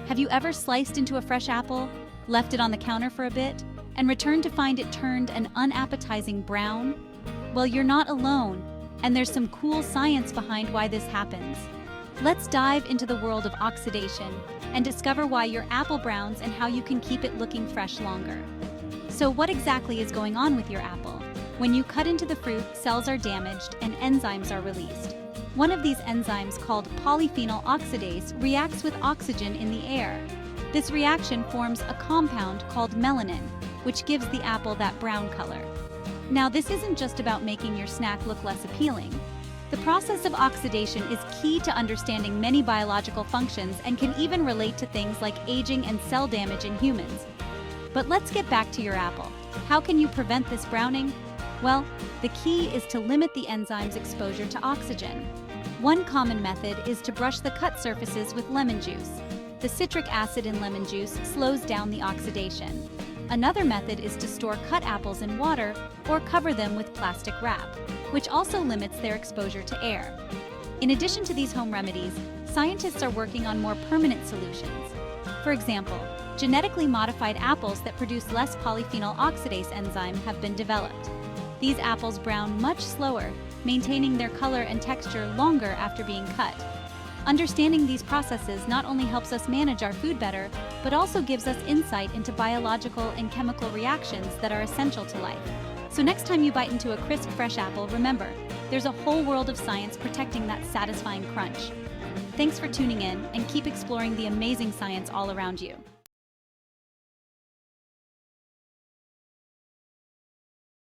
Have you ever sliced into a fresh apple, left it on the counter for a bit, and returned to find it turned an unappetizing brown? Well, you're not alone, and there's some cool science behind why this happens. Let's dive into the world of oxidation and discover why your apple browns and how you can keep it looking fresh longer. So what exactly is going on with your apple? When you cut into the fruit, cells are damaged and enzymes are released. One of these enzymes, called polyphenol oxidase, reacts with oxygen in the air. This reaction forms a compound called melanin, which gives the apple that brown color. Now, this isn't just about making your snack look less appealing. The process of oxidation is key to understanding many biological functions and can even relate to things like aging and cell damage in humans. But let's get back to your apple. How can you prevent this browning? Well, the key is to limit the enzyme's exposure to oxygen. One common method is to brush the cut surfaces with lemon juice. The citric acid in lemon juice slows down the oxidation. Another method is to store cut apples in water or cover them with plastic wrap, which also limits their exposure to air. In addition to these home remedies, scientists are working on more permanent solutions. For example, genetically modified apples that produce less polyphenol oxidase enzyme have been developed. These apples brown much slower, maintaining their color and texture longer after being cut. Understanding these processes not only helps us manage our food better, but also gives us insight into biological and chemical reactions that are essential to life. So next time you bite into a crisp, fresh apple, remember, there's a whole world of science protecting that satisfying crunch. Thanks for tuning in, and keep exploring the amazing science all around you.